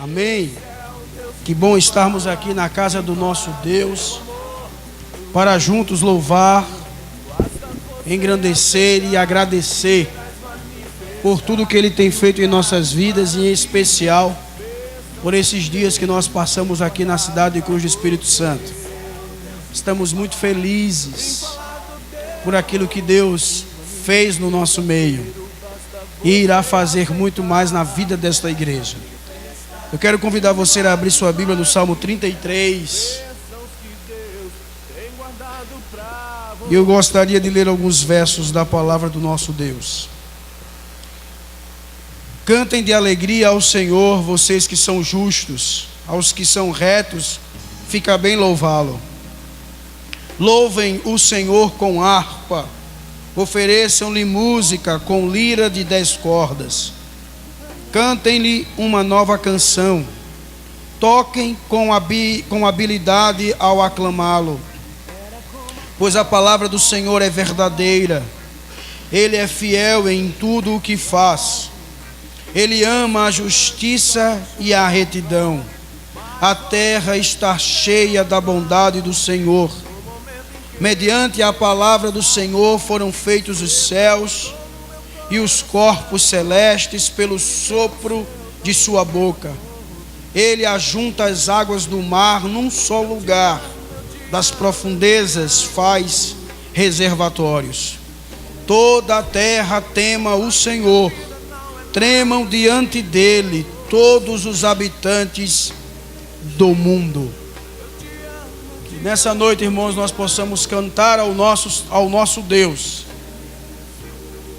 Amém. Que bom estarmos aqui na casa do nosso Deus, para juntos louvar, engrandecer e agradecer por tudo que Ele tem feito em nossas vidas, e em especial por esses dias que nós passamos aqui na cidade de Cruz do Espírito Santo. Estamos muito felizes por aquilo que Deus fez no nosso meio e irá fazer muito mais na vida desta igreja. Eu quero convidar você a abrir sua Bíblia no Salmo 33. E eu gostaria de ler alguns versos da palavra do nosso Deus. Cantem de alegria ao Senhor, vocês que são justos, aos que são retos, fica bem louvá-lo. Louvem o Senhor com harpa, ofereçam-lhe música com lira de 10 cordas. Cantem-lhe uma nova canção, toquem com habilidade ao aclamá-lo. Pois a palavra do Senhor é verdadeira, Ele é fiel em tudo o que faz. Ele ama a justiça e a retidão. A terra está cheia da bondade do Senhor. Mediante a palavra do Senhor foram feitos os céus e os corpos celestes pelo sopro de sua boca. Ele ajunta as águas do mar num só lugar. Das profundezas faz reservatórios. Toda a terra tema o Senhor. Tremam diante dele todos os habitantes do mundo. Que nessa noite, irmãos, nós possamos cantar ao nosso Deus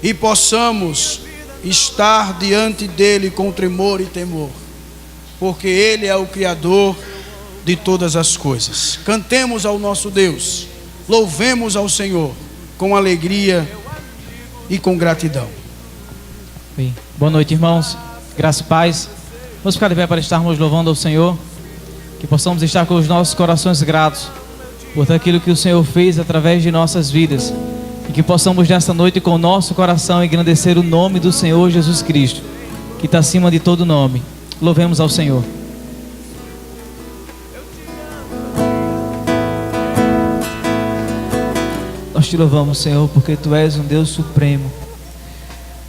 e possamos estar diante dele com tremor e temor, porque ele é o Criador de todas as coisas. Cantemos ao nosso Deus, louvemos ao Senhor com alegria e com gratidão. Bem, boa noite, irmãos, graça e paz. Vamos ficar de pé para estarmos louvando ao Senhor, que possamos estar com os nossos corações gratos por tudo aquilo que o Senhor fez através de nossas vidas, e que possamos nesta noite com o nosso coração engrandecer o nome do Senhor Jesus Cristo, que está acima de todo nome. Louvemos ao Senhor. Nós te louvamos, Senhor, porque Tu és um Deus supremo.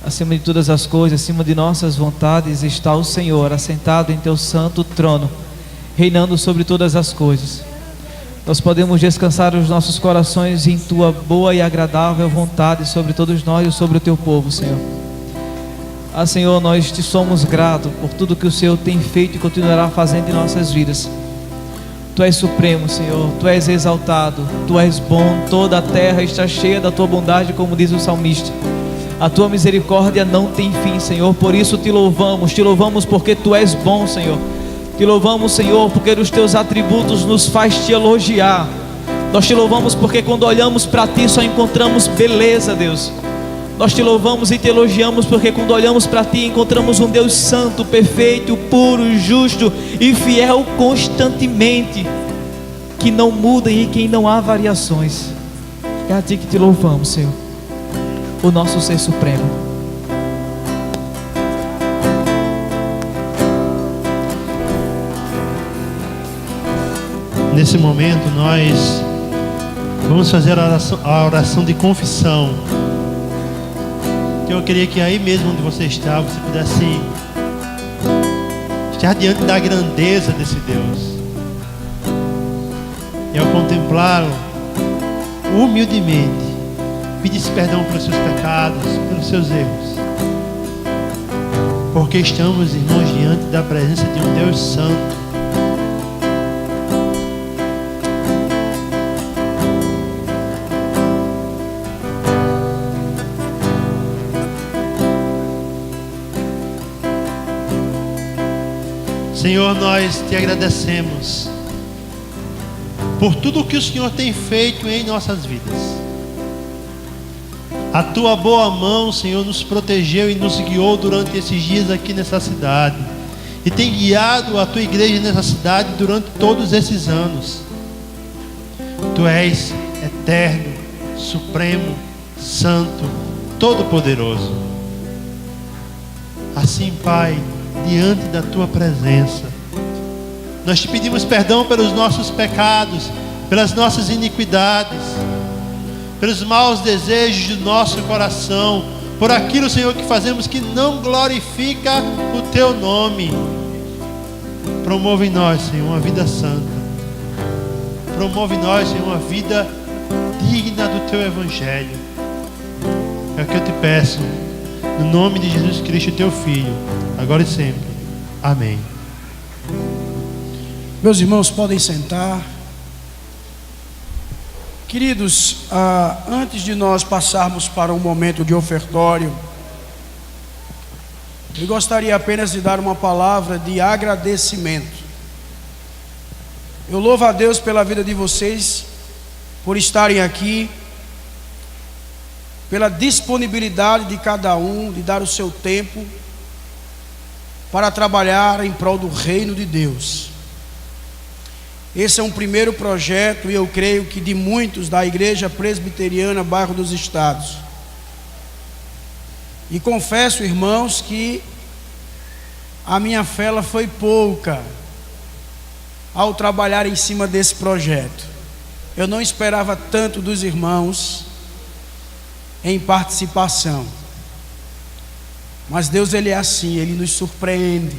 Acima de todas as coisas, acima de nossas vontades, está o Senhor, assentado em Teu santo trono, reinando sobre todas as coisas. Nós podemos descansar os nossos corações em Tua boa e agradável vontade sobre todos nós e sobre o Teu povo, Senhor. Senhor, nós Te somos gratos por tudo que o Senhor tem feito e continuará fazendo em nossas vidas. Tu és supremo, Senhor, Tu és exaltado, Tu és bom, toda a terra está cheia da Tua bondade, como diz o salmista. A Tua misericórdia não tem fim, Senhor, por isso Te louvamos porque Tu és bom, Senhor. Te louvamos, Senhor, porque os Teus atributos nos faz Te elogiar. Nós Te louvamos porque quando olhamos para Ti só encontramos beleza, Deus. Nós Te louvamos e Te elogiamos porque quando olhamos para Ti encontramos um Deus santo, perfeito, puro, justo e fiel constantemente, que não muda e em quem não há variações. É a Ti que Te louvamos, Senhor, o nosso Ser Supremo. Nesse momento nós vamos fazer a oração de confissão. Eu queria que aí mesmo onde você está, você pudesse estar diante da grandeza desse Deus, e ao contemplá-lo humildemente, pedisse perdão pelos seus pecados, pelos seus erros, porque estamos, irmãos, diante da presença de um Deus santo. Senhor, nós Te agradecemos por tudo o que o Senhor tem feito em nossas vidas. A Tua boa mão, Senhor, nos protegeu e nos guiou durante esses dias aqui nessa cidade, e tem guiado a Tua igreja nessa cidade durante todos esses anos. Tu és eterno, supremo, santo, todo-poderoso. Assim, Pai, diante da tua presença. Nós te pedimos perdão pelos nossos pecados, pelas nossas iniquidades, pelos maus desejos do nosso coração, por aquilo, Senhor, que fazemos que não glorifica o teu nome. Promove em nós, Senhor, uma vida santa. Promove em nós, Senhor, uma vida digna do teu evangelho. É o que eu te peço, no nome de Jesus Cristo, teu Filho, agora e sempre. Amém. Meus irmãos, podem sentar. Queridos, antes de nós passarmos para um momento de ofertório, eu gostaria apenas de dar uma palavra de agradecimento. Eu louvo a Deus pela vida de vocês, por estarem aqui, pela disponibilidade de cada um, de dar o seu tempo para trabalhar em prol do reino de Deus. Esse é um primeiro projeto, e eu creio que de muitos, da Igreja Presbiteriana Bairro dos Estados. E confesso, irmãos, que a minha fé ela foi pouca ao trabalhar em cima desse projeto. Eu não esperava tanto dos irmãos em participação. Mas Deus, Ele é assim, Ele nos surpreende.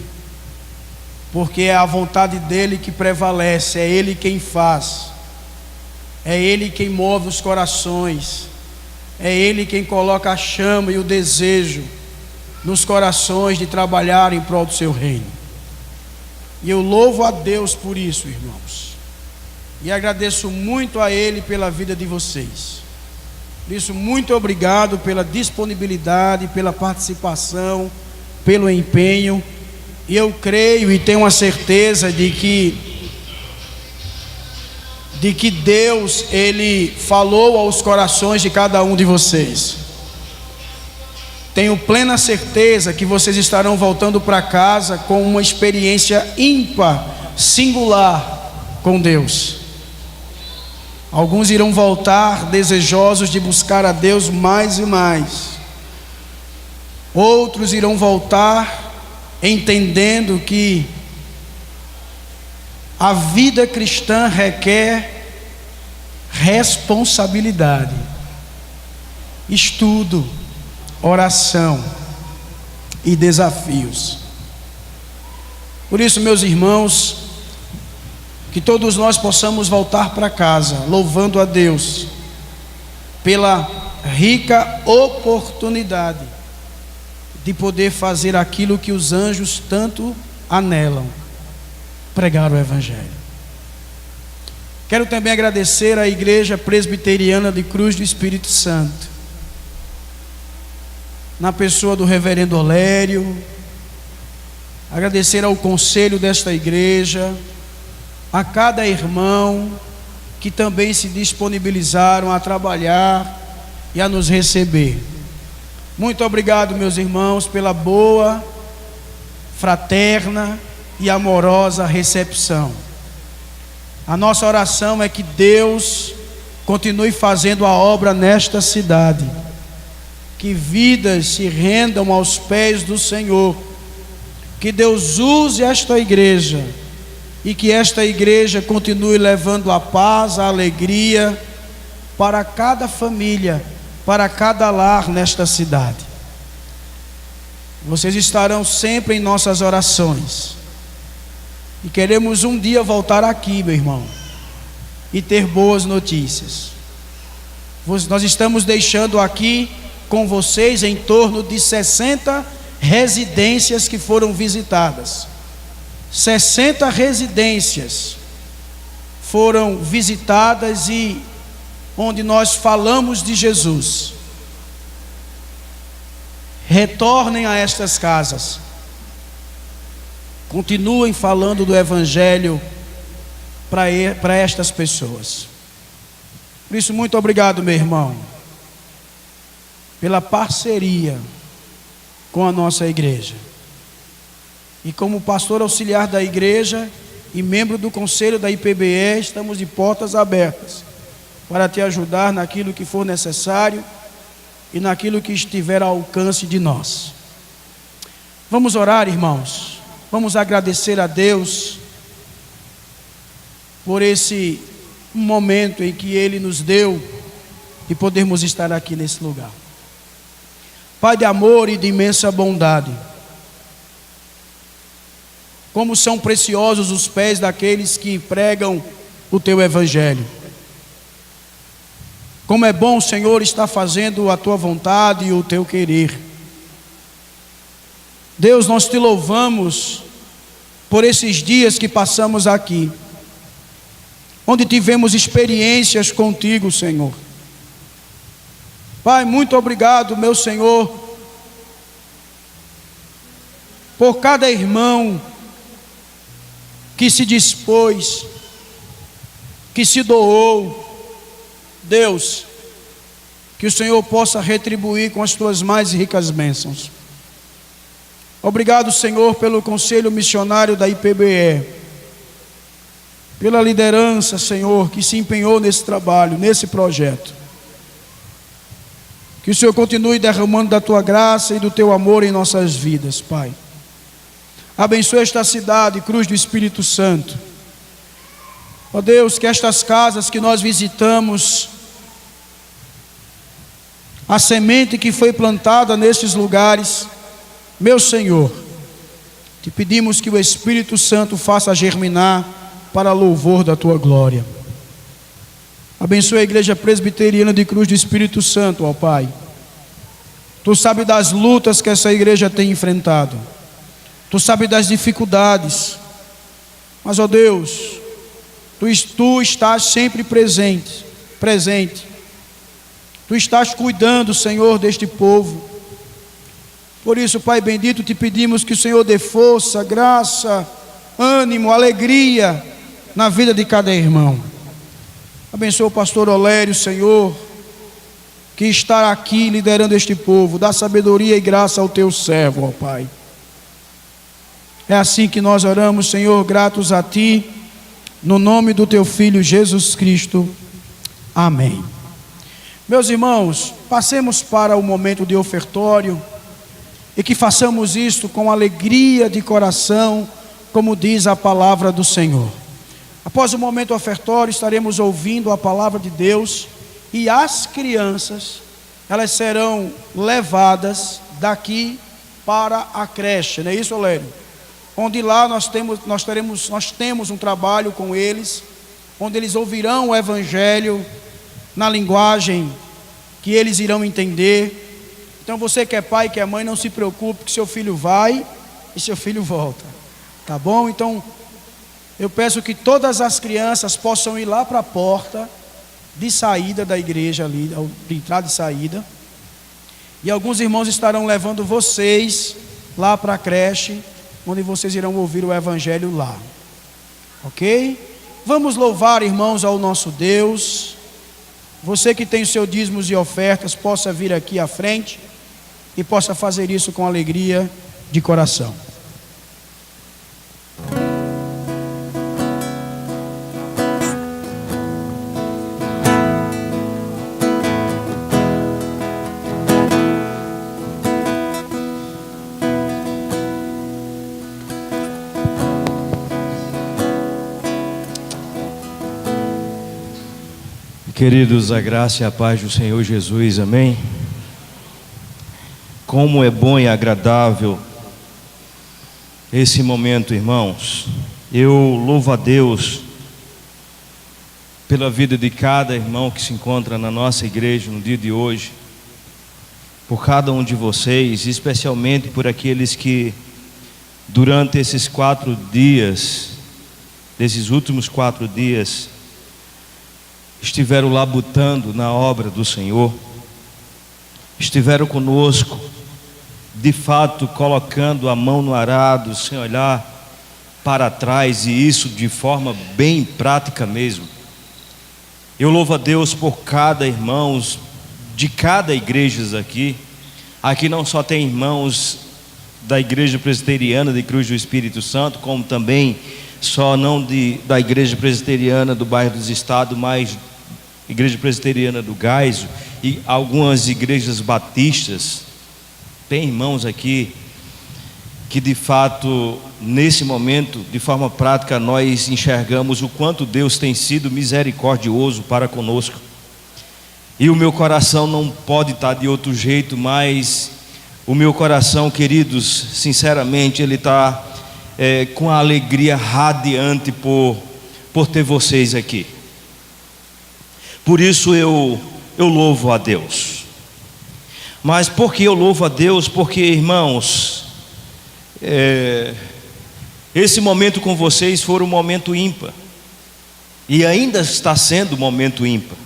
Porque é a vontade dEle que prevalece, é Ele quem faz, é Ele quem move os corações, é Ele quem coloca a chama e o desejo nos corações de trabalhar em prol do seu reino. E eu louvo a Deus por isso, irmãos, e agradeço muito a Ele pela vida de vocês. Por isso, muito obrigado pela disponibilidade, pela participação, pelo empenho. E eu creio e tenho a certeza de que Deus, Ele falou aos corações de cada um de vocês. Tenho plena certeza que vocês estarão voltando para casa com uma experiência ímpar, singular com Deus. Alguns irão voltar desejosos de buscar a Deus mais e mais. Outros irão voltar entendendo que a vida cristã requer responsabilidade, estudo, oração e desafios. Por isso, meus irmãos, que todos nós possamos voltar para casa louvando a Deus pela rica oportunidade de poder fazer aquilo que os anjos tanto anelam, pregar o Evangelho. Quero também agradecer à Igreja Presbiteriana de Cruz do Espírito Santo, na pessoa do reverendo Olério, agradecer ao conselho desta igreja, a cada irmão que também se disponibilizaram a trabalhar e a nos receber. Muito obrigado, meus irmãos, pela boa, fraterna e amorosa recepção. A nossa oração é que Deus continue fazendo a obra nesta cidade, que vidas se rendam aos pés do Senhor, que Deus use esta igreja e que esta igreja continue levando a paz, a alegria para cada família, para cada lar nesta cidade. Vocês estarão sempre em nossas orações, e queremos um dia voltar aqui, meu irmão, e ter boas notícias. Nós estamos deixando aqui com vocês em torno de 60 residências que foram visitadas. 60 residências foram visitadas e onde nós falamos de Jesus. Retornem a estas casas, continuem falando do Evangelho para estas pessoas. Por isso, muito obrigado, meu irmão, pela parceria com a nossa igreja. E como pastor auxiliar da igreja e membro do conselho da IPBE, estamos de portas abertas para te ajudar naquilo que for necessário e naquilo que estiver ao alcance de nós. Vamos orar, irmãos. Vamos agradecer a Deus por esse momento em que Ele nos deu de podermos estar aqui nesse lugar. Pai de amor e de imensa bondade, como são preciosos os pés daqueles que pregam o Teu Evangelho. Como é bom, Senhor, estar fazendo a Tua vontade e o Teu querer. Deus, nós Te louvamos por esses dias que passamos aqui, onde tivemos experiências contigo, Senhor. Pai, muito obrigado, meu Senhor, por cada irmão que se dispôs, que se doou. Deus, que o Senhor possa retribuir com as Tuas mais ricas bênçãos. Obrigado, Senhor, pelo conselho missionário da IPBE, pela liderança, Senhor, que se empenhou nesse trabalho, nesse projeto. Que o Senhor continue derramando da Tua graça e do Teu amor em nossas vidas, Pai. Abençoe esta cidade, Cruz do Espírito Santo. Ó Deus, que estas casas que nós visitamos, a semente que foi plantada nestes lugares, meu Senhor, te pedimos que o Espírito Santo faça germinar para louvor da Tua glória. Abençoe a Igreja Presbiteriana de Cruz do Espírito Santo, ó Pai. Tu sabes das lutas que essa igreja tem enfrentado. Tu sabes das dificuldades. Mas, ó Deus, Tu estás sempre presente. Tu estás cuidando, Senhor, deste povo. Por isso, Pai bendito, te pedimos que o Senhor dê força, graça, ânimo, alegria na vida de cada irmão. Abençoa o pastor Olério, Senhor, que está aqui liderando este povo. Dá sabedoria e graça ao Teu servo, ó Pai. É assim que nós oramos, Senhor, gratos a Ti, no nome do Teu Filho Jesus Cristo. Amém. Meus irmãos, passemos para o momento de ofertório e que façamos isto com alegria de coração, como diz a palavra do Senhor. Após o momento ofertório, estaremos ouvindo a palavra de Deus e as crianças, elas serão levadas daqui para a creche, não é isso, Lério? Onde lá nós temos um trabalho com eles, onde eles ouvirão o Evangelho na linguagem que eles irão entender. Então você que é pai, que é mãe, não se preocupe, que seu filho vai e seu filho volta, tá bom? Então eu peço que todas as crianças possam ir lá para a porta de saída da igreja ali, de entrada e saída, e alguns irmãos estarão levando vocês lá para a creche, onde vocês irão ouvir o Evangelho lá, ok? Vamos louvar, irmãos, ao nosso Deus. Você que tem os seus dízimos e ofertas, possa vir aqui à frente e possa fazer isso com alegria de coração. Queridos, a graça e a paz do Senhor Jesus, amém? Como é bom e agradável esse momento, irmãos. Eu louvo a Deus pela vida de cada irmão que se encontra na nossa igreja no dia de hoje, por cada um de vocês, especialmente por aqueles que durante esses 4 dias, desses últimos 4 dias, estiveram labutando na obra do Senhor, estiveram conosco, de fato colocando a mão no arado, sem olhar para trás, e isso de forma bem prática mesmo. Eu louvo a Deus por cada irmão de cada igreja aqui. Aqui não só tem irmãos da Igreja Presbiteriana de Cruz do Espírito Santo, como também só não da Igreja Presbiteriana do bairro dos Estados, mas Igreja Presbiteriana do Gaiso e algumas igrejas batistas. Tem irmãos aqui que de fato, nesse momento, de forma prática, nós enxergamos o quanto Deus tem sido misericordioso para conosco. E o meu coração não pode estar de outro jeito, mas o meu coração, queridos, sinceramente, ele está com a alegria radiante por ter vocês aqui. Por isso eu louvo a Deus. Mas por que eu louvo a Deus? Porque, irmãos, esse momento com vocês foi um momento ímpar, e ainda está sendo um momento ímpar,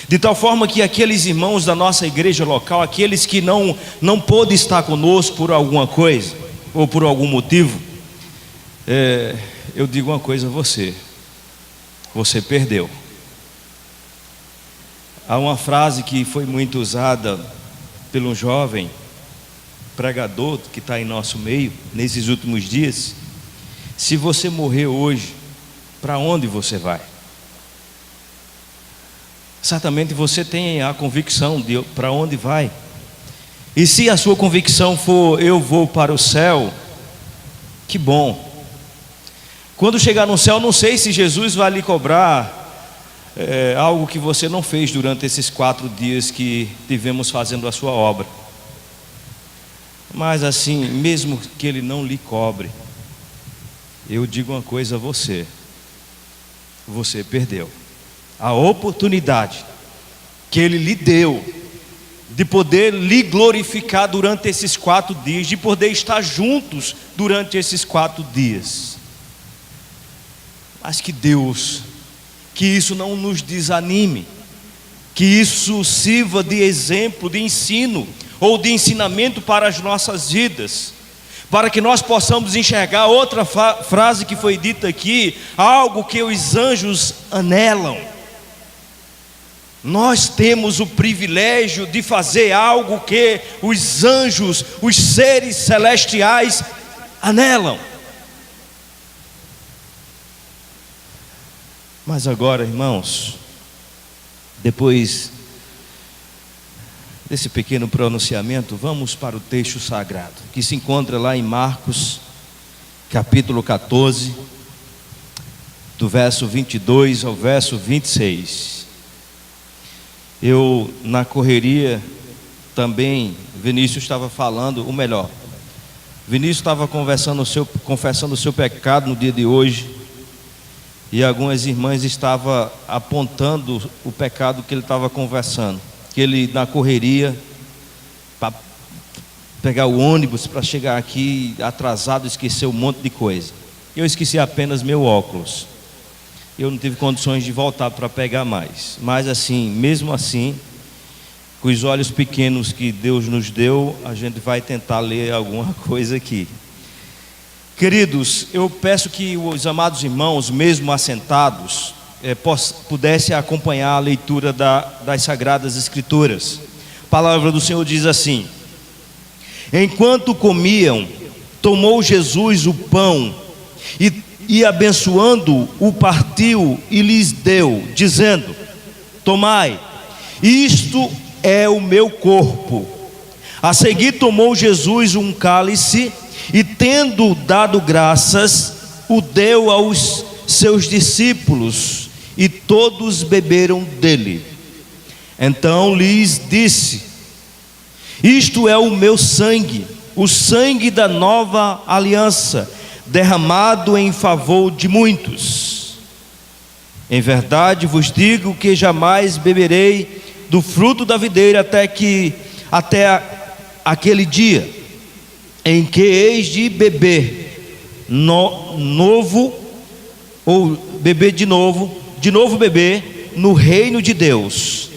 de tal forma que aqueles irmãos da nossa igreja local, aqueles que não pôde estar conosco por alguma coisa, ou por algum motivo, eu digo uma coisa a você perdeu. Há uma frase que foi muito usada pelo jovem pregador que está em nosso meio nesses últimos dias: se você morrer hoje, para onde você vai? Certamente você tem a convicção de para onde vai. E se a sua convicção for eu vou para o céu, que bom. Quando chegar no céu, não sei se Jesus vai lhe cobrar algo que você não fez durante esses 4 dias que tivemos fazendo a sua obra. Mas assim, mesmo que Ele não lhe cobre, eu digo uma coisa a você: você perdeu a oportunidade que Ele lhe deu de poder lhe glorificar durante esses 4 dias, de poder estar juntos durante esses 4 dias. Mas que Deus, que isso não nos desanime, que isso sirva de exemplo, de ensino ou de ensinamento para as nossas vidas, para que nós possamos enxergar outra frase que foi dita aqui, algo que os anjos anelam. Nós temos o privilégio de fazer algo que os anjos, os seres celestiais anelam. Mas agora, irmãos, depois desse pequeno pronunciamento, vamos para o texto sagrado, que se encontra lá em Marcos, capítulo 14, do verso 22 ao verso 26. Eu, na correria, também, Vinícius estava falando, ou melhor, Vinícius estava confessando o seu pecado no dia de hoje, e algumas irmãs estavam apontando o pecado que ele estava conversando, que ele na correria para pegar o ônibus para chegar aqui atrasado, esqueceu um monte de coisa. Eu esqueci apenas meu óculos, eu não tive condições de voltar para pegar mais. Mas assim, mesmo assim, com os olhos pequenos que Deus nos deu, a gente vai tentar ler alguma coisa aqui. Queridos, eu peço que os amados irmãos, mesmo assentados, pudessem acompanhar a leitura das Sagradas Escrituras. A palavra do Senhor diz assim: enquanto comiam, tomou Jesus o pão e abençoando, o partiu e lhes deu, dizendo: tomai, isto é o meu corpo. A seguir tomou Jesus um cálice e, tendo dado graças, o deu aos seus discípulos, e todos beberam dele. Então lhes disse: isto é o meu sangue, o sangue da nova aliança, derramado em favor de muitos. Em verdade vos digo que jamais beberei do fruto da videira até aquele dia em que hei de beber beber de novo beber no reino de Deus.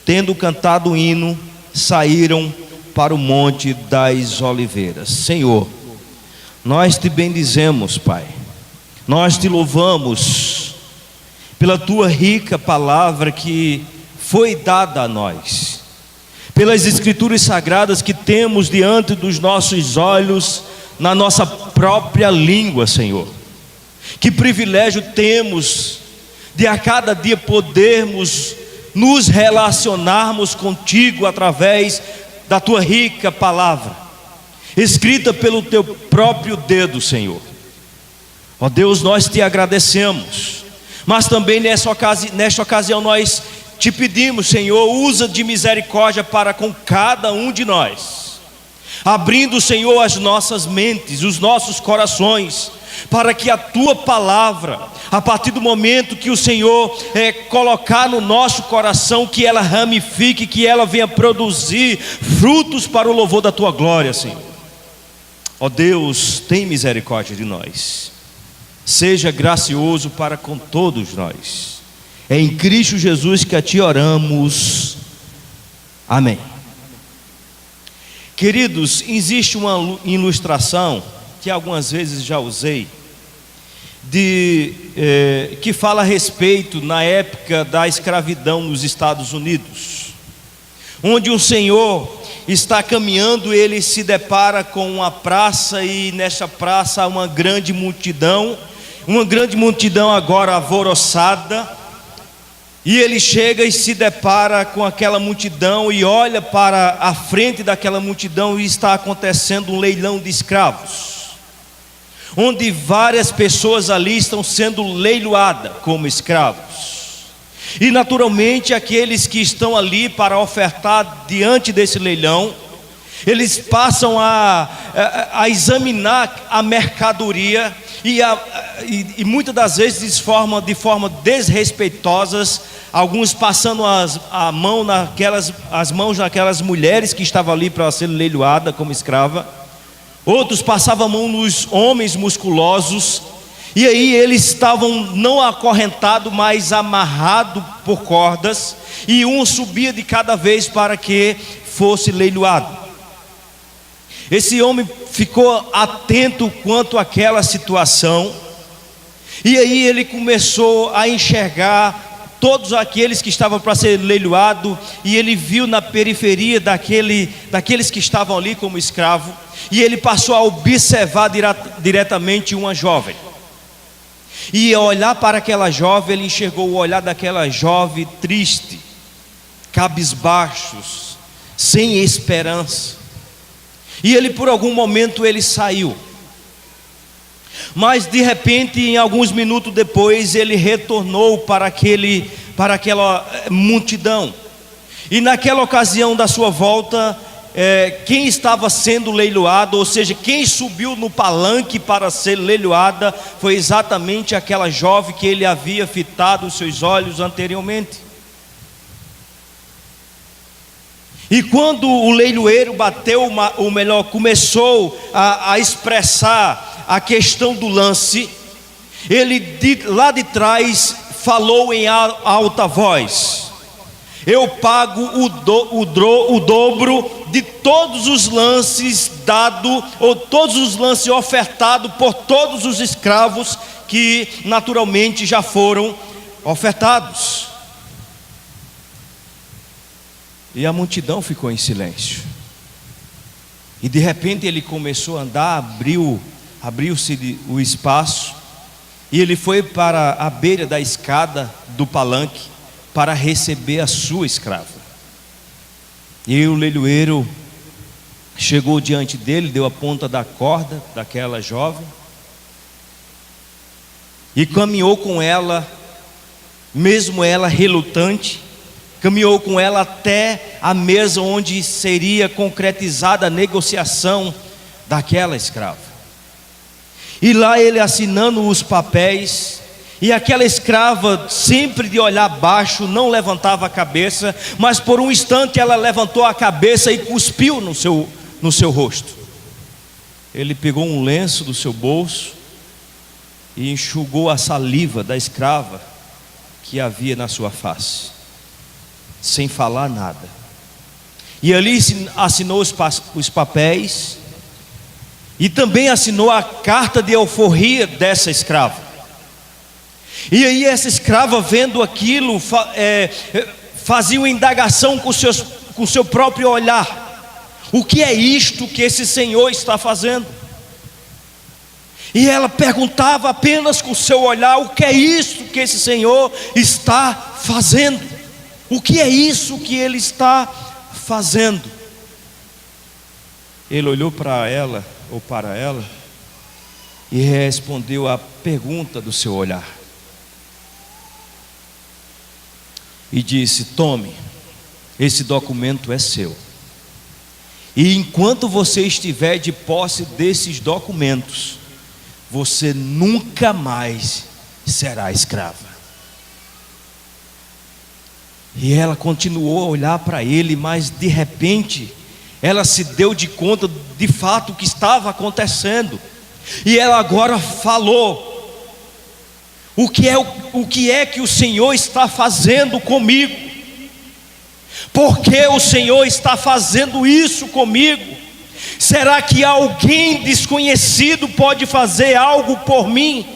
Tendo cantado o hino, saíram para o monte das oliveiras. Senhor, nós te bendizemos, Pai, nós te louvamos pela tua rica palavra que foi dada a nós, pelas escrituras sagradas que temos diante dos nossos olhos, na nossa própria língua, Senhor. Que privilégio temos de a cada dia podermos nos relacionarmos contigo através da tua rica palavra. escrita pelo teu próprio dedo, Senhor. Ó Deus, nós te agradecemos, mas também nesta ocasião nós te pedimos, Senhor, usa de misericórdia para com cada um de nós, abrindo, Senhor, as nossas mentes, os nossos corações, para que a tua palavra, a partir do momento que o Senhor colocar no nosso coração, que ela ramifique, que ela venha produzir frutos para o louvor da tua glória, Senhor. Ó Deus, tem misericórdia de nós, seja gracioso para com todos nós. É em Cristo Jesus que a ti oramos. Amém. Queridos, existe uma ilustração que algumas vezes já usei, que fala a respeito na época da escravidão nos Estados Unidos, onde um senhor está caminhando, ele se depara com uma praça, e nessa praça há uma grande multidão agora alvoroçada. E ele chega e se depara com aquela multidão e olha para a frente daquela multidão, e está acontecendo um leilão de escravos, onde várias pessoas ali estão sendo leiloadas como escravos. E naturalmente aqueles que estão ali para ofertar diante desse leilão, eles passam a examinar a mercadoria e muitas das vezes de forma desrespeitosas, alguns passando as mãos naquelas mulheres que estavam ali para ser leiloada como escrava, outros passavam a mão nos homens musculosos, e aí eles estavam não acorrentados, mas amarrados por cordas, e um subia de cada vez para que fosse leiloado. Esse homem ficou atento quanto àquela situação, e aí ele começou a enxergar todos aqueles que estavam para ser leiloados, e ele viu na periferia daqueles que estavam ali como escravo, e ele passou a observar diretamente uma jovem. E ao olhar para aquela jovem, ele enxergou o olhar daquela jovem triste, cabisbaixos, sem esperança. E ele, por algum momento, ele saiu. Mas de repente, em alguns minutos depois, ele retornou para aquela multidão. E naquela ocasião da sua volta, quem estava sendo leiloado, ou seja, quem subiu no palanque para ser leiloada, foi exatamente aquela jovem que ele havia fitado os seus olhos anteriormente. E quando o leiloeiro começou a expressar a questão do lance, ele lá de trás falou em alta voz: eu pago o dobro de todos os lances dados, ou todos os lances ofertados por todos os escravos que naturalmente já foram ofertados. E a multidão ficou em silêncio. E de repente ele começou a andar, abriu-se o espaço, e ele foi para a beira da escada do palanque para receber a sua escrava. E o leiloeiro chegou diante dele, deu a ponta da corda daquela jovem e caminhou com ela, mesmo ela relutante, caminhou com ela até a mesa onde seria concretizada a negociação daquela escrava. E lá ele assinando os papéis, e aquela escrava, sempre de olhar baixo, não levantava a cabeça, mas por um instante ela levantou a cabeça e cuspiu no seu rosto. Ele pegou um lenço do seu bolso e enxugou a saliva da escrava que havia na sua face, sem falar nada. E ali assinou os papéis, e também assinou a carta de alforria dessa escrava. E aí essa escrava, vendo aquilo, fazia uma indagação com seu próprio olhar: o que é isto que esse senhor está fazendo? E ela perguntava apenas com o seu olhar: o que é isto que esse senhor está fazendo? O que é isso que ele está fazendo? Ele olhou para ela, e respondeu à pergunta do seu olhar. E disse: tome, esse documento é seu. E enquanto você estiver de posse desses documentos, você nunca mais será escrava. E ela continuou a olhar para ele, mas de repente ela se deu de conta de fato o que estava acontecendo. E ela agora falou: o que é que o Senhor está fazendo comigo? Por que o Senhor está fazendo isso comigo? Será que alguém desconhecido pode fazer algo por mim?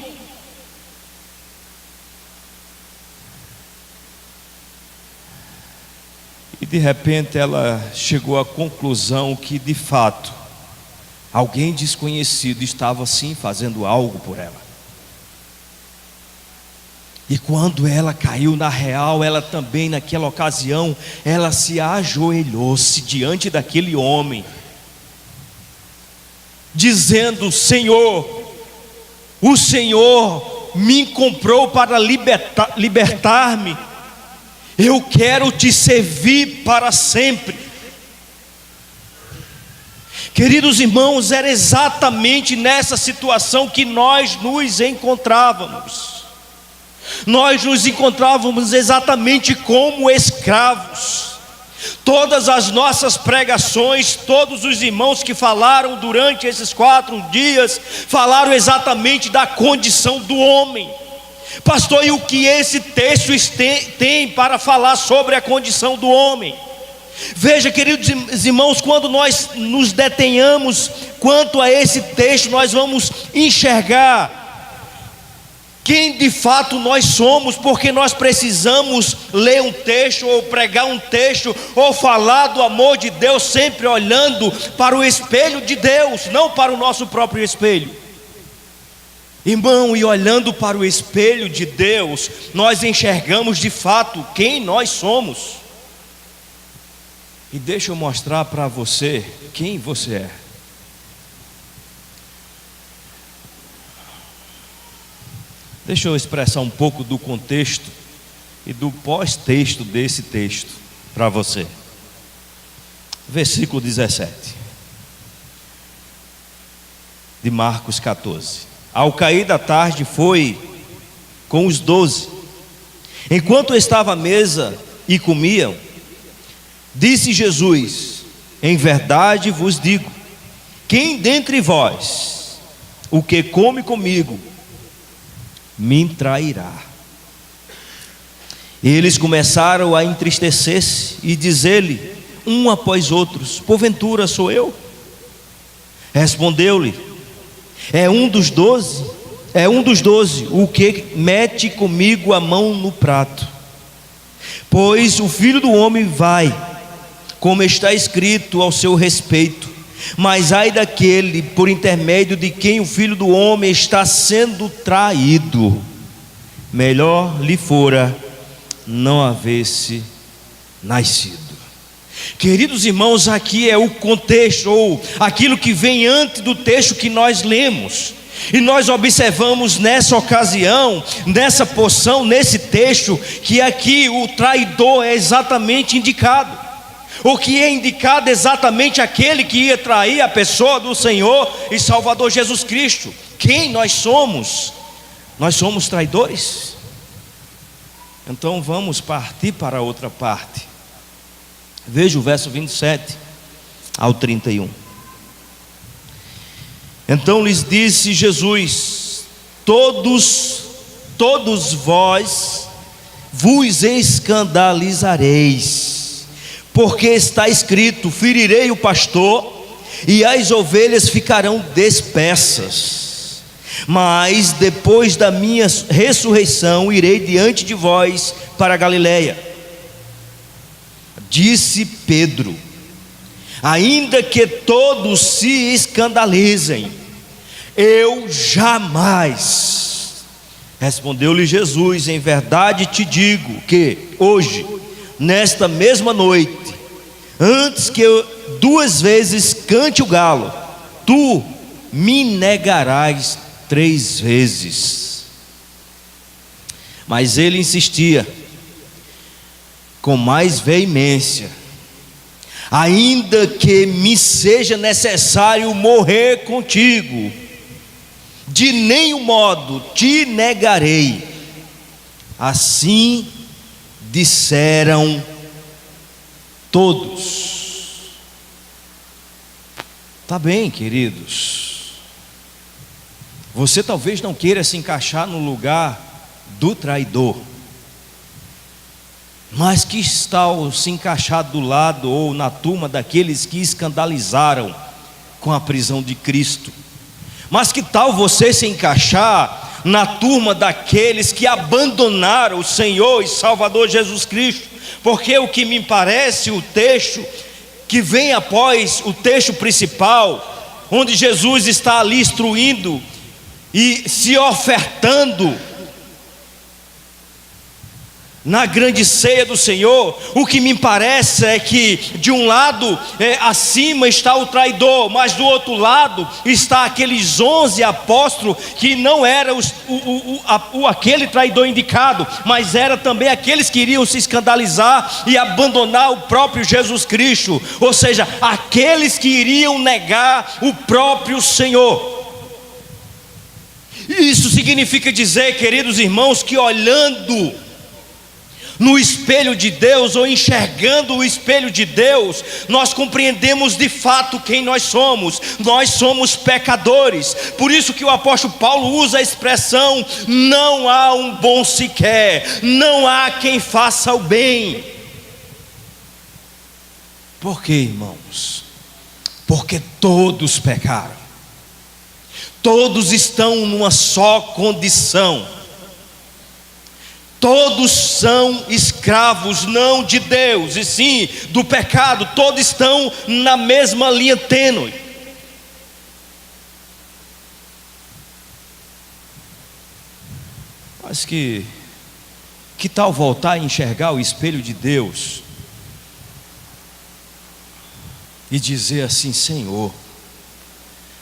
E de repente ela chegou à conclusão que de fato alguém desconhecido estava sim fazendo algo por ela. E quando ela caiu na real, ela também naquela ocasião, ela se ajoelhou-se diante daquele homem, dizendo: Senhor, o Senhor me comprou para libertar-me, eu quero te servir para sempre. Queridos irmãos, era exatamente nessa situação que nós nos encontrávamos. Nós nos encontrávamos exatamente como escravos. Todas as nossas pregações, todos os irmãos que falaram durante esses 4 dias, falaram exatamente da condição do homem. Pastor, e o que esse texto tem para falar sobre a condição do homem? Veja, queridos irmãos, quando nós nos detenhamos quanto a esse texto, nós vamos enxergar quem de fato nós somos, porque nós precisamos ler um texto, ou pregar um texto, ou falar do amor de Deus, sempre olhando para o espelho de Deus, não para o nosso próprio espelho. Irmão, e olhando para o espelho de Deus, nós enxergamos de fato quem nós somos. E deixa eu mostrar para você quem você é. Deixa eu expressar um pouco do contexto e do pós-texto desse texto para você. Versículo 17 de Marcos 14. Ao cair da tarde foi com os 12. Enquanto estava à mesa e comiam, disse Jesus: em verdade vos digo, quem dentre vós o que come comigo me trairá. Eles começaram a entristecer-se e dizer-lhe um após outros: porventura sou eu? Respondeu-lhe: é um dos 12 o que mete comigo a mão no prato. Pois o Filho do Homem vai, como está escrito ao seu respeito, mas ai daquele por intermédio de quem o Filho do Homem está sendo traído. Melhor lhe fora não haver-se nascido. Queridos irmãos, aqui é o contexto, ou aquilo que vem antes do texto que nós lemos. E nós observamos nessa ocasião, nessa porção, nesse texto, que aqui o traidor é exatamente indicado. O que é indicado é exatamente aquele que ia trair a pessoa do Senhor e Salvador Jesus Cristo. Quem nós somos? Nós somos traidores. Então vamos partir para outra parte. Veja o verso 27 ao 31. Então lhes disse Jesus: todos vós vos escandalizareis, porque está escrito: ferirei o pastor e as ovelhas ficarão dispersas. Mas depois da minha ressurreição irei diante de vós para a Galileia. Disse Pedro: ainda que todos se escandalizem, eu jamais. Respondeu-lhe Jesus: em verdade te digo que hoje, nesta mesma noite, antes que eu 2 vezes cante o galo, tu me negarás 3 vezes. Mas ele insistia com mais veemência: ainda que me seja necessário morrer contigo, de nenhum modo te negarei. Assim disseram todos. Tá bem, queridos, você talvez não queira se encaixar no lugar do traidor, mas que tal se encaixar do lado ou na turma daqueles que escandalizaram com a prisão de Cristo? Mas que tal você se encaixar na turma daqueles que abandonaram o Senhor e Salvador Jesus Cristo? Porque o que me parece, o texto que vem após o texto principal, onde Jesus está ali instruindo e se ofertando na grande ceia do Senhor, o que me parece é que de um lado acima está o traidor, mas do outro lado está aqueles 11 apóstolos que não era aquele traidor indicado, mas era também aqueles que iriam se escandalizar e abandonar o próprio Jesus Cristo, ou seja, aqueles que iriam negar o próprio Senhor. Isso significa dizer, queridos irmãos, que olhando no espelho de Deus, ou enxergando o espelho de Deus, nós compreendemos de fato quem nós somos. Nós somos pecadores. Por isso que o apóstolo Paulo usa a expressão: não há um bom sequer, não há quem faça o bem. Por quê, irmãos? Porque todos pecaram, todos estão numa só condição. Todos são escravos, não de Deus, e sim do pecado. Todos estão na mesma linha tênue. Mas que tal voltar a enxergar o espelho de Deus e dizer assim: Senhor,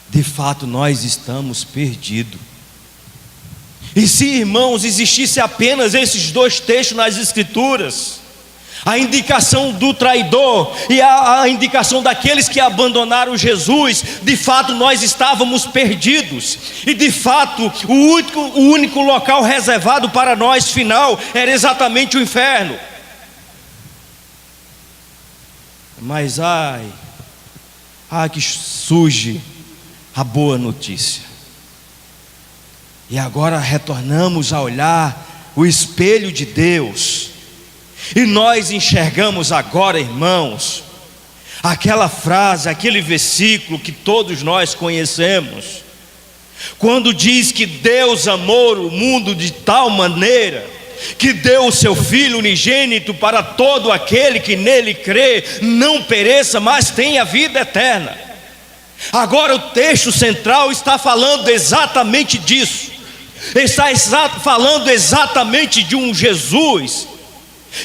de fato nós estamos perdidos. E se, irmãos, existisse apenas esses 2 textos nas Escrituras, a indicação do traidor e a indicação daqueles que abandonaram Jesus, de fato nós estávamos perdidos. E de fato o único local reservado para nós final era exatamente o inferno. Mas que surge a boa notícia. E agora retornamos a olhar o espelho de Deus, e nós enxergamos agora, irmãos, aquela frase, aquele versículo que todos nós conhecemos, quando diz que Deus amou o mundo de tal maneira que deu o seu Filho unigênito para todo aquele que nele crê, não pereça, mas tenha vida eterna. Agora o texto central está falando exatamente disso. Está falando exatamente de um Jesus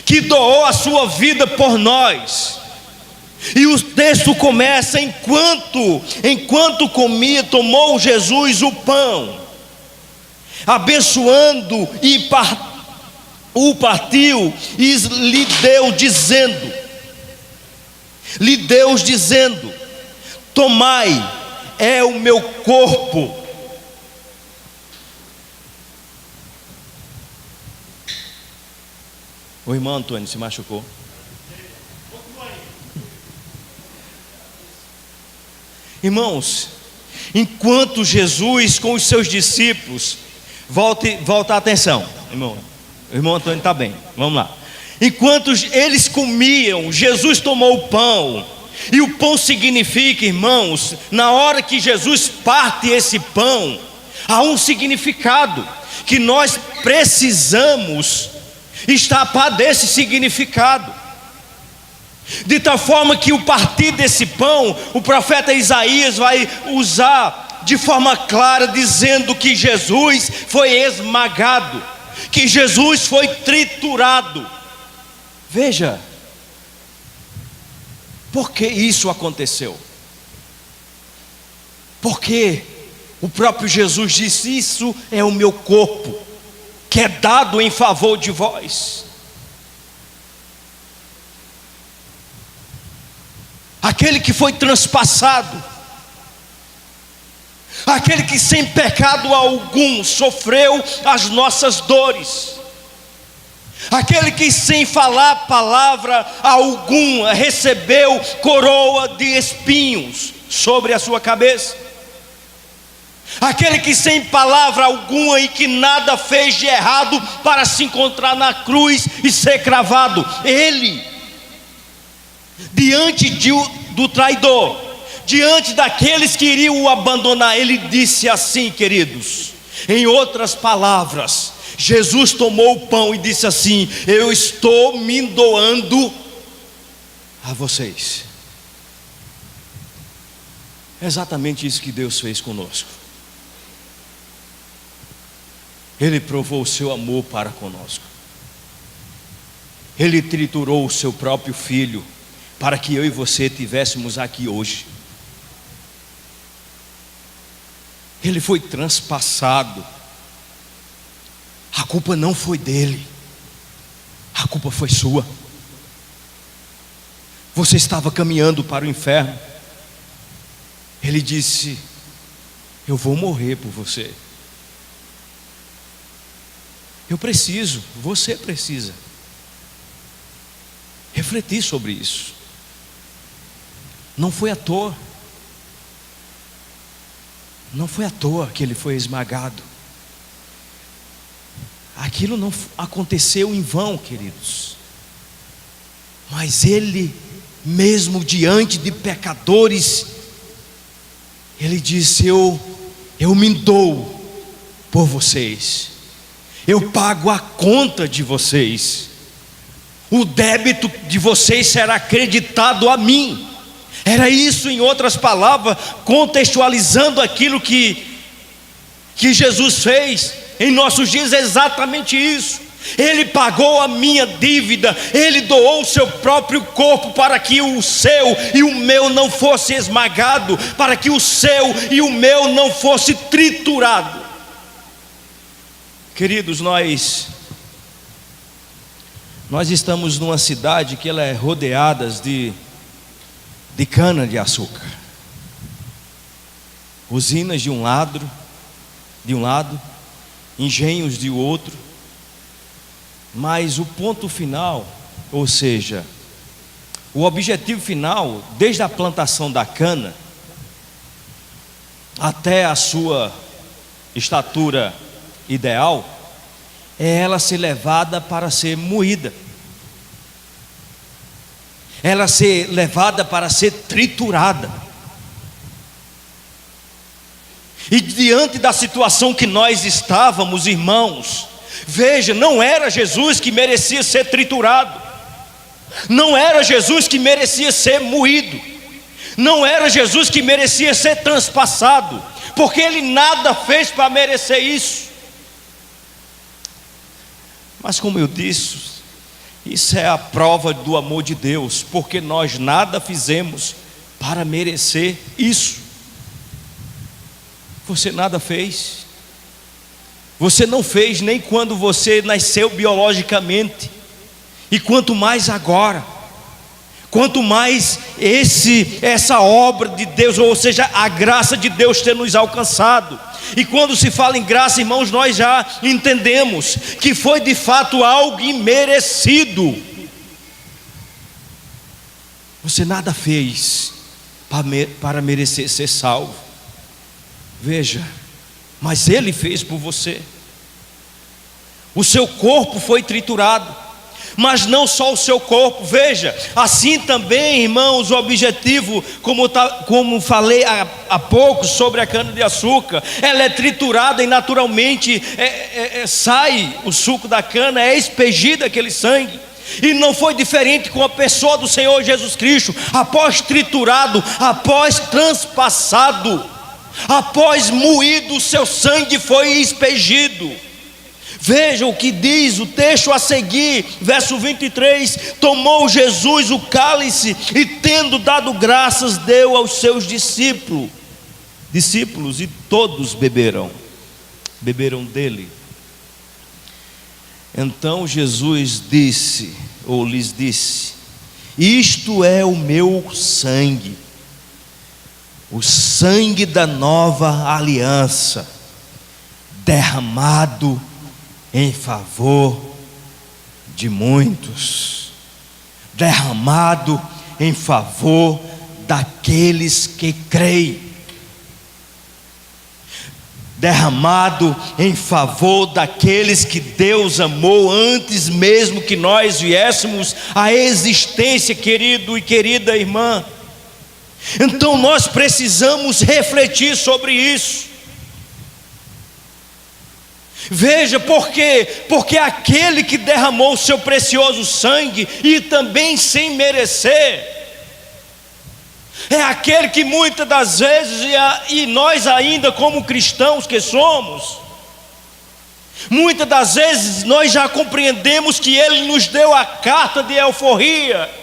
que doou a sua vida por nós. E o texto começa: enquanto comia, tomou Jesus o pão, abençoando e o partiu, e lhe deu dizendo: tomai, é o meu corpo. O irmão Antônio se machucou. Irmãos, enquanto Jesus com os seus discípulos, volta a atenção, irmão. O irmão Antônio está bem, vamos lá. Enquanto eles comiam, Jesus tomou o pão. E o pão significa, irmãos, na hora que Jesus parte esse pão, há um significado que nós precisamos escapar desse significado. De tal forma que o partir desse pão, o profeta Isaías vai usar de forma clara, dizendo que Jesus foi esmagado, que Jesus foi triturado. Veja, Por que isso aconteceu? Porque o próprio Jesus disse: isso é o meu corpo, que é dado em favor de vós. Aquele que foi transpassado, aquele que sem pecado algum sofreu as nossas dores, aquele que sem falar palavra alguma recebeu coroa de espinhos sobre a sua cabeça, aquele que sem palavra alguma e que nada fez de errado para se encontrar na cruz e ser cravado, ele, diante do traidor, diante daqueles que iriam o abandonar, ele disse assim, queridos, em outras palavras, Jesus tomou o pão e disse assim: eu estou me doando a vocês. É exatamente isso que Deus fez conosco. Ele provou o seu amor para conosco. Ele triturou o seu próprio filho para que eu e você estivéssemos aqui hoje. Ele foi transpassado. A culpa não foi dele, a culpa foi sua. Você estava caminhando para o inferno. Ele disse: eu vou morrer por você. Eu preciso, você precisa refletir sobre isso. Não foi à toa. Não foi à toa que ele foi esmagado. Aquilo não aconteceu em vão, queridos. Mas ele, mesmo diante de pecadores, ele disse: eu me dou por vocês. Eu pago a conta de vocês. O débito de vocês será acreditado a mim. Era isso, em outras palavras, contextualizando aquilo que Jesus fez em nossos dias, é exatamente isso. Ele pagou a minha dívida, ele doou o seu próprio corpo para que o seu e o meu não fosse esmagado, para que o seu e o meu não fosse triturado. Queridos, nós estamos numa cidade que ela é rodeada de cana de açúcar, usinas de um lado, engenhos de outro, mas o ponto final, ou seja, o objetivo final, desde a plantação da cana até a sua estatura ideal, é ela ser levada para ser moída, ela ser levada para ser triturada. E diante da situação que nós estávamos, irmãos, veja, não era Jesus que merecia ser triturado, não era Jesus que merecia ser moído, não era Jesus que merecia ser transpassado, porque ele nada fez para merecer isso. Mas como eu disse, isso é a prova do amor de Deus, porque nós nada fizemos para merecer isso. Você nada fez. Você não fez nem quando você nasceu biologicamente, e quanto mais agora. Quanto mais essa obra de Deus, ou seja, a graça de Deus ter nos alcançado. E quando se fala em graça, irmãos, nós já entendemos que foi de fato algo imerecido. Você nada fez para merecer ser salvo. Veja, mas Ele fez por você. O seu corpo foi triturado, mas não só o seu corpo. Veja, assim também, irmãos, o objetivo, como falei há pouco sobre a cana-de-açúcar, ela é triturada e naturalmente sai o suco da cana, é expelido aquele sangue. E não foi diferente com a pessoa do Senhor Jesus Cristo. Após triturado, após transpassado, após moído, o seu sangue foi expelido. Veja o que diz o texto a seguir, verso 23: tomou Jesus o cálice e, tendo dado graças, deu aos seus discípulos, e todos beberam dele. Então Jesus disse, ou lhes disse: isto é o meu sangue, o sangue da nova aliança, derramado em favor de muitos, derramado em favor daqueles que creem, derramado em favor daqueles que Deus amou antes mesmo que nós viéssemos à existência, querido e querida irmã. Então nós precisamos refletir sobre isso. Veja por quê? Porque aquele que derramou o seu precioso sangue, e também sem merecer, é aquele que muitas das vezes, e nós ainda como cristãos que somos, muitas das vezes nós já compreendemos que Ele nos deu a carta de alforria,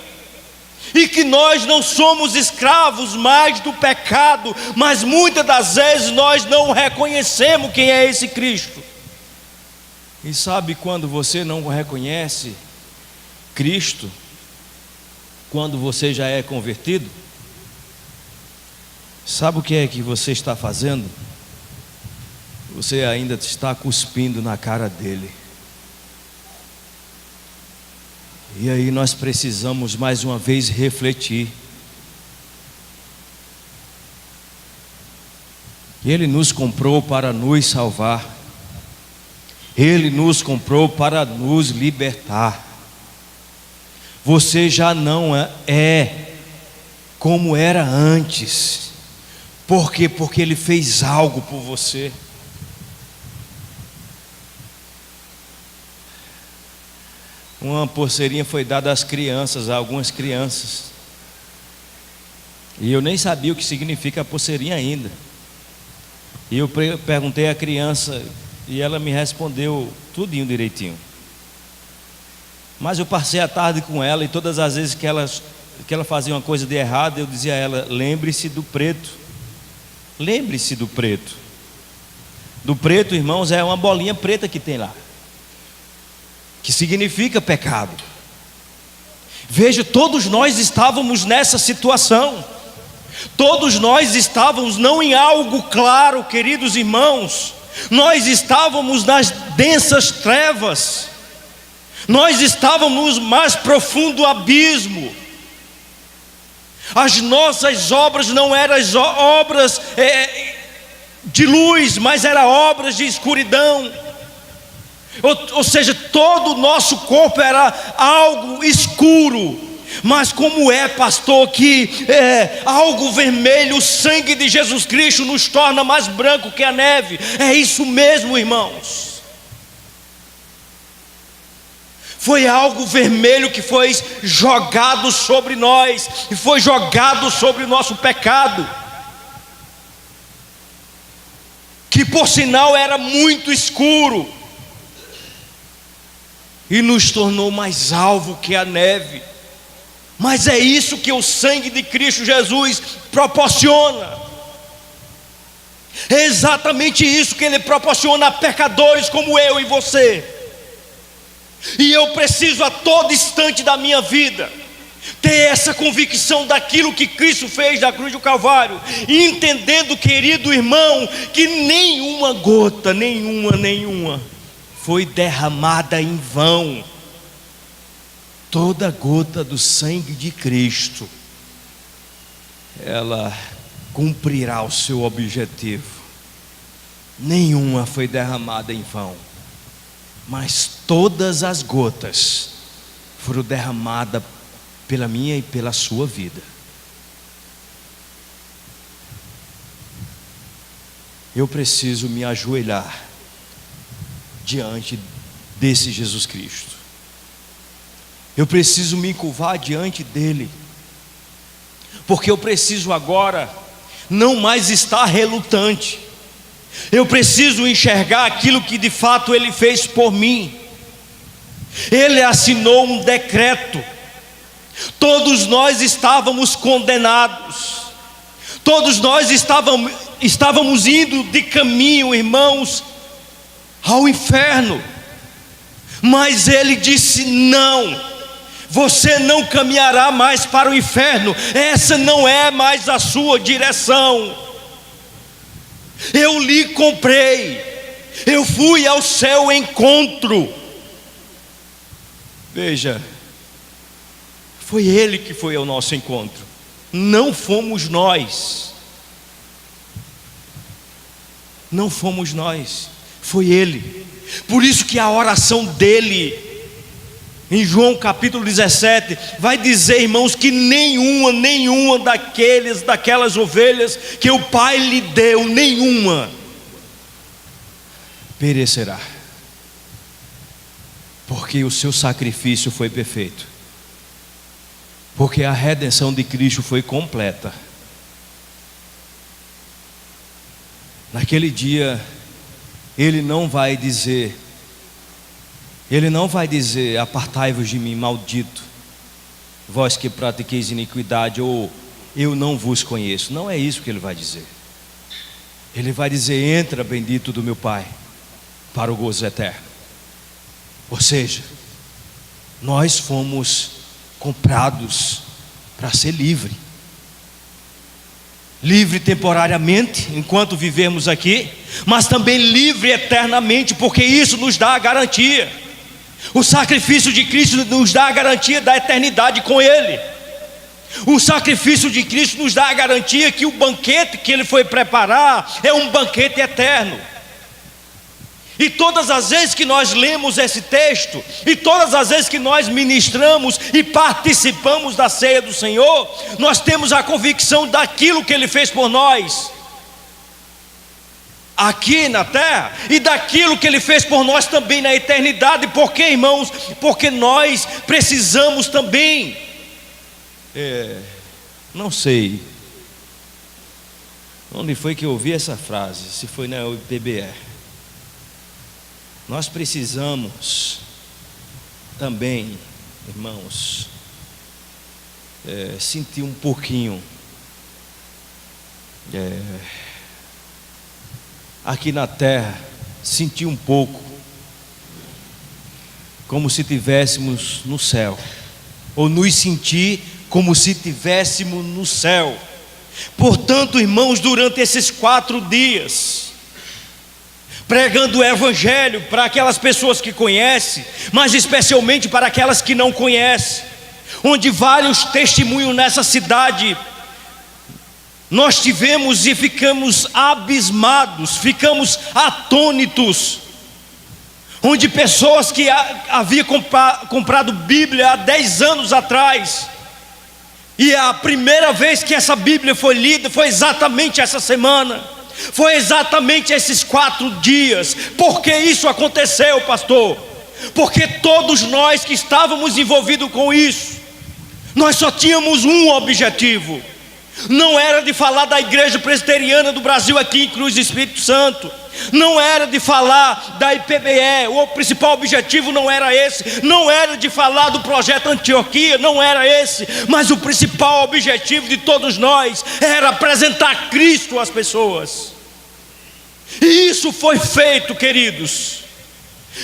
e que nós não somos escravos mais do pecado, mas muitas das vezes nós não reconhecemos quem é esse Cristo. E sabe quando você não reconhece Cristo? Quando você já é convertido? Sabe o que é que você está fazendo? Você ainda está cuspindo na cara dele. E aí nós precisamos mais uma vez refletir. Ele nos comprou para nos salvar. Ele nos comprou para nos libertar. Você já não é como era antes. Por quê? Porque Ele fez algo por você. Uma pulseirinha foi dada às crianças, a algumas crianças. E eu nem sabia o que significa a pulseirinha ainda. E eu perguntei à criança, e ela me respondeu tudinho direitinho. Mas eu passei a tarde com ela, e todas as vezes que ela fazia uma coisa de errado, eu dizia a ela: lembre-se do preto. Lembre-se do preto. Do preto, irmãos, é uma bolinha preta que tem lá, que significa pecado. Veja, todos nós estávamos nessa situação. Todos nós estávamos não em algo claro, queridos irmãos. Nós estávamos nas densas trevas. Nós estávamos no mais profundo abismo. As nossas obras não eram as obras de luz, mas eram obras de escuridão. Ou seja, todo o nosso corpo era algo escuro. Mas como é, pastor, que algo vermelho, o sangue de Jesus Cristo nos torna mais branco que a neve? É isso mesmo, irmãos. Foi algo vermelho que foi jogado sobre nós, e foi jogado sobre o nosso pecado, que por sinal era muito escuro, e nos tornou mais alvo que a neve. Mas é isso que o sangue de Cristo Jesus proporciona. É exatamente isso que Ele proporciona a pecadores como eu e você. E eu preciso a todo instante da minha vida ter essa convicção daquilo que Cristo fez na cruz do Calvário, e entendendo, querido irmão, que nenhuma gota, nenhuma foi derramada em vão. Toda gota do sangue de Cristo, ela cumprirá o seu objetivo. Nenhuma foi derramada em vão, mas todas as gotas foram derramadas pela minha e pela sua vida. Eu preciso me ajoelhar diante desse Jesus Cristo. Eu preciso me curvar diante dele, porque eu preciso agora não mais estar relutante. Eu preciso enxergar aquilo que de fato Ele fez por mim. Ele assinou um decreto. Todos nós estávamos condenados. Todos nós estávamos indo de caminho, irmãos, ao inferno. Mas Ele disse: não, você não caminhará mais para o inferno. Essa não é mais a sua direção. Eu lhe comprei. Eu fui ao seu encontro. Veja, foi Ele que foi ao nosso encontro, não fomos nós. Não fomos nós, foi Ele. Por isso que a oração dele, em João capítulo 17, vai dizer, irmãos, que nenhuma daquelas ovelhas que o Pai lhe deu, nenhuma perecerá, porque o seu sacrifício foi perfeito, porque a redenção de Cristo foi completa. Naquele dia, Ele não vai dizer, apartai-vos de mim, maldito, vós que pratiqueis iniquidade, ou eu não vos conheço. Não é isso que Ele vai dizer. Ele vai dizer: entra, bendito do meu Pai, para o gozo eterno. Ou seja, nós fomos comprados para ser livre. Livre temporariamente, enquanto vivemos aqui, mas também livre eternamente, porque isso nos dá a garantia. O sacrifício de Cristo nos dá a garantia da eternidade com Ele. O sacrifício de Cristo nos dá a garantia que o banquete que Ele foi preparar é um banquete eterno. E todas as vezes que nós lemos esse texto, e todas as vezes que nós ministramos e participamos da ceia do Senhor, nós temos a convicção daquilo que Ele fez por nós aqui na terra, e daquilo que Ele fez por nós também na eternidade. Por quê, irmãos? Porque nós precisamos também, não sei onde foi que eu ouvi essa frase, se foi na UPBR. Nós precisamos também, irmãos, sentir um pouquinho aqui na terra, sentir um pouco como se estivéssemos no céu, ou nos sentir como se estivéssemos no céu. Portanto, irmãos, durante esses 4 dias, pregando o Evangelho para aquelas pessoas que conhecem, mas especialmente para aquelas que não conhecem, onde vários testemunhos nessa cidade, nós tivemos e ficamos abismados, ficamos atônitos, onde pessoas que haviam comprado Bíblia há 10 anos atrás, e a primeira vez que essa Bíblia foi lida foi exatamente essa semana. Foi exatamente esses 4 dias. Por que isso aconteceu, pastor? Porque todos nós que estávamos envolvidos com isso, nós só tínhamos um objetivo. Não era de falar da Igreja Presbiteriana do Brasil aqui em Cruz do Espírito Santo. Não era de falar da IPBE. O principal objetivo não era esse. Não era de falar do projeto Antioquia. Não era esse. Mas o principal objetivo de todos nós era apresentar Cristo às pessoas. E isso foi feito, queridos.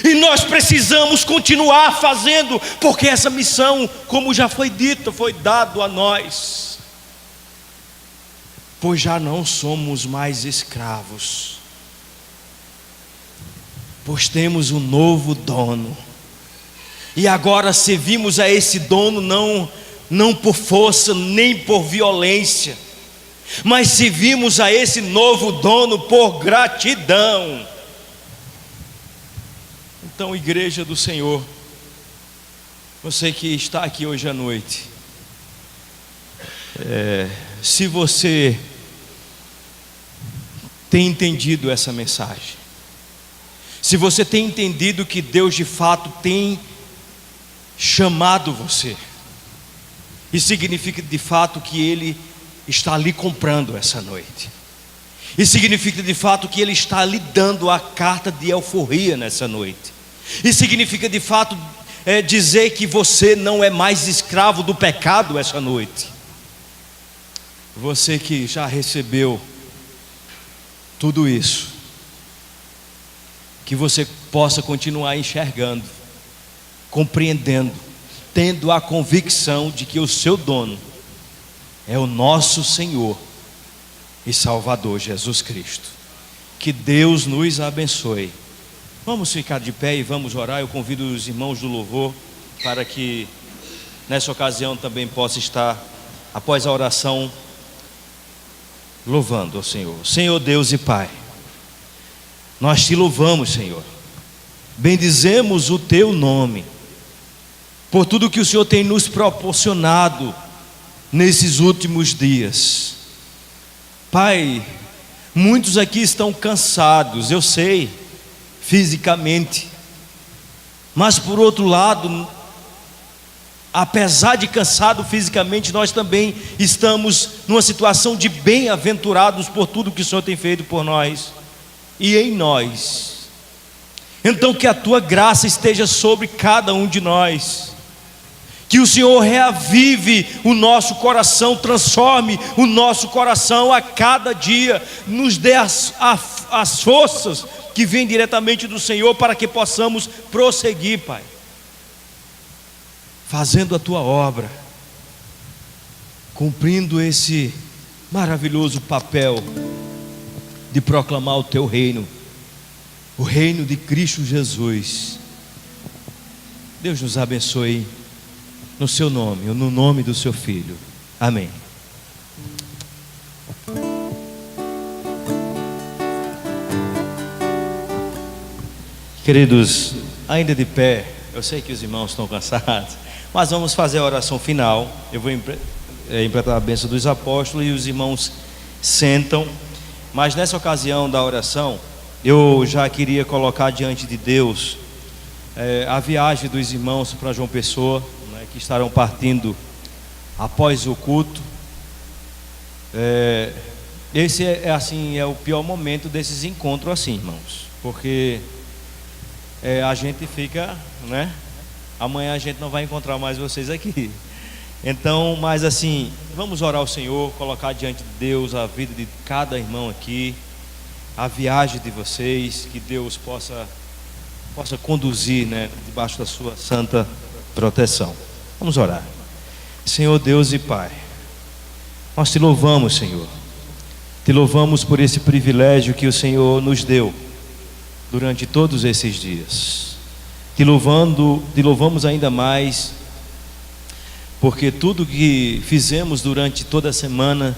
E nós precisamos continuar fazendo, porque essa missão, como já foi dito, foi dado a nós. Pois já não somos mais escravos, pois temos um novo dono. E agora servimos a esse dono não por força nem por violência, mas servimos a esse novo dono por gratidão. Então, igreja do Senhor, você que está aqui hoje à noite, se você tem entendido essa mensagem, se você tem entendido que Deus de fato tem chamado você, e significa de fato que Ele está lhe comprando essa noite, E significa de fato que Ele está lhe dando a carta de alforria nessa noite. E significa de fato dizer que você não é mais escravo do pecado essa noite. Você que já recebeu tudo isso, que você possa continuar enxergando, compreendendo, tendo a convicção de que o seu dono é o nosso Senhor e Salvador Jesus Cristo. Que Deus nos abençoe. Vamos ficar de pé e vamos orar. Eu convido os irmãos do louvor para que nessa ocasião também possa estar, após a oração, louvando ao Senhor. Senhor Deus e Pai, nós te louvamos, Senhor, bendizemos o teu nome por tudo que o Senhor tem nos proporcionado nesses últimos dias. Pai, muitos aqui estão cansados, eu sei, fisicamente, mas por outro lado, apesar de cansado fisicamente, nós também estamos numa situação de bem-aventurados por tudo que o Senhor tem feito por nós e em nós. Então que a tua graça esteja sobre cada um de nós, que o Senhor reavive o nosso coração, transforme o nosso coração a cada dia, nos dê as forças que vêm diretamente do Senhor para que possamos prosseguir, Pai, fazendo a tua obra, cumprindo esse maravilhoso papel de proclamar o teu reino, o reino de Cristo Jesus. Deus nos abençoe no seu nome, ou no nome do seu Filho. Amém. Queridos, ainda de pé, eu sei que os irmãos estão cansados, mas vamos fazer a oração final. Eu vou implantar a bênção dos apóstolos e os irmãos sentam. Mas nessa ocasião da oração, eu já queria colocar diante de Deus a viagem dos irmãos para João Pessoa, né, que estarão partindo após o culto. Esse é o pior momento desses encontros assim, irmãos, porque a gente fica, né? Amanhã a gente não vai encontrar mais vocês aqui. Então, mas assim, vamos orar ao Senhor, colocar diante de Deus a vida de cada irmão aqui, a viagem de vocês, que Deus possa conduzir, né, debaixo da sua santa proteção. Vamos orar. Senhor Deus e Pai, nós te louvamos, Senhor. Te louvamos por esse privilégio que o Senhor nos deu durante todos esses dias. Te louvamos ainda mais, porque tudo que fizemos durante toda a semana,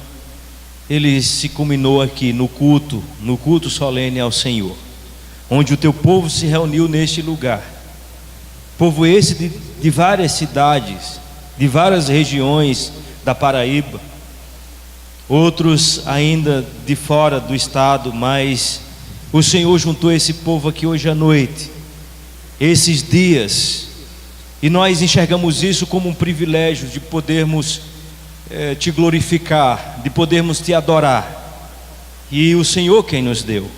ele se culminou aqui no culto solene ao Senhor, onde o teu povo se reuniu neste lugar. Povo esse de várias cidades, de várias regiões da Paraíba, outros ainda de fora do estado, mas o Senhor juntou esse povo aqui hoje à noite, esses dias, e nós enxergamos isso como um privilégio de podermos te glorificar, de podermos te adorar, e o Senhor quem nos deu.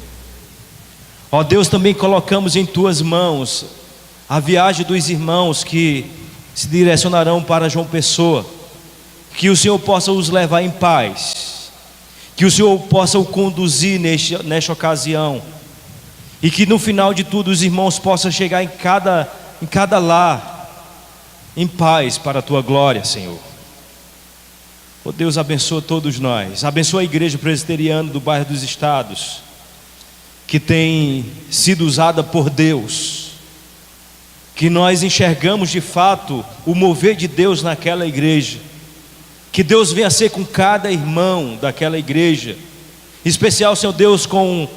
Ó Deus, também colocamos em tuas mãos a viagem dos irmãos que se direcionarão para João Pessoa, que o Senhor possa os levar em paz, que o Senhor possa o conduzir nesta ocasião, e que no final de tudo os irmãos possam chegar em cada lar em paz para a tua glória, Senhor. Oh Deus, abençoa todos nós, abençoa a igreja presbiteriana do bairro dos Estados, que tem sido usada por Deus, que nós enxergamos de fato o mover de Deus naquela igreja, que Deus venha ser com cada irmão daquela igreja, em especial, Senhor Deus, com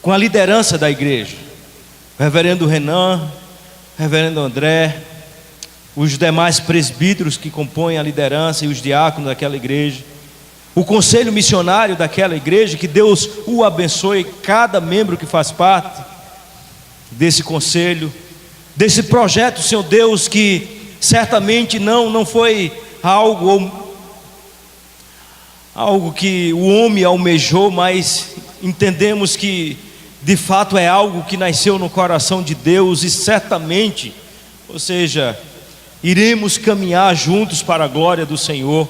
a liderança da igreja, o reverendo Renan, o reverendo André, os demais presbíteros que compõem a liderança e os diáconos daquela igreja, o conselho missionário daquela igreja, que Deus o abençoe, cada membro que faz parte desse conselho, desse projeto, Senhor Deus, que certamente não foi algo algo que o homem almejou, mas entendemos que de fato é algo que nasceu no coração de Deus e certamente, ou seja, iremos caminhar juntos para a glória do Senhor.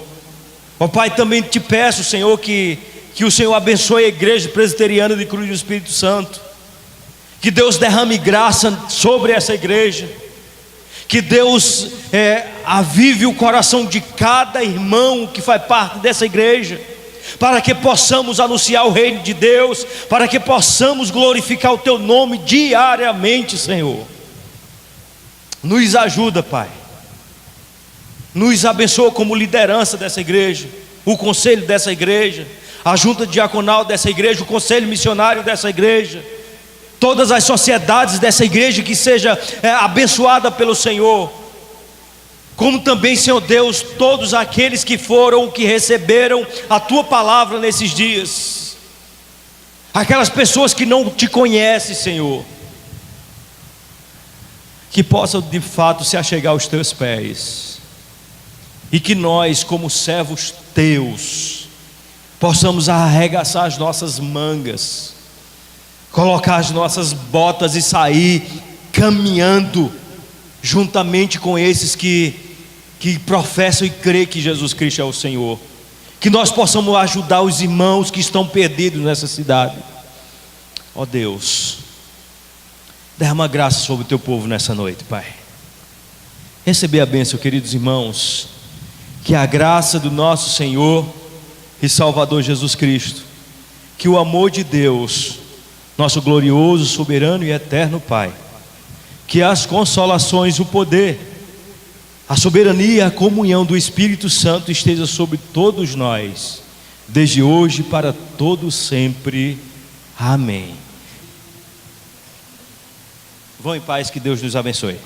Ó Pai, também te peço, Senhor, que o Senhor abençoe a igreja presbiteriana de Cruz do Espírito Santo, que Deus derrame graça sobre essa igreja, que Deus avive o coração de cada irmão que faz parte dessa igreja, para que possamos anunciar o reino de Deus, para que possamos glorificar o Teu nome diariamente, Senhor. Nos ajuda, Pai, nos abençoa como liderança dessa igreja, o conselho dessa igreja, a junta diaconal dessa igreja, o conselho missionário dessa igreja, todas as sociedades dessa igreja, que seja abençoada pelo Senhor, como também, Senhor Deus, todos aqueles que foram, que receberam a Tua palavra nesses dias, aquelas pessoas que não Te conhecem, Senhor, que possam de fato se achegar aos Teus pés, e que nós, como servos Teus, possamos arregaçar as nossas mangas, colocar as nossas botas e sair caminhando juntamente com esses que professam e creem que Jesus Cristo é o Senhor. Que nós possamos ajudar os irmãos que estão perdidos nessa cidade. Ó Deus, derrama graça sobre o Teu povo nessa noite, Pai. Receber a bênção, queridos irmãos. Que a graça do nosso Senhor e Salvador Jesus Cristo, que o amor de Deus, nosso glorioso, soberano e eterno Pai, que as consolações, o poder, a soberania, a comunhão do Espírito Santo esteja sobre todos nós, desde hoje para todo sempre. Amém. Vão em paz, que Deus nos abençoe.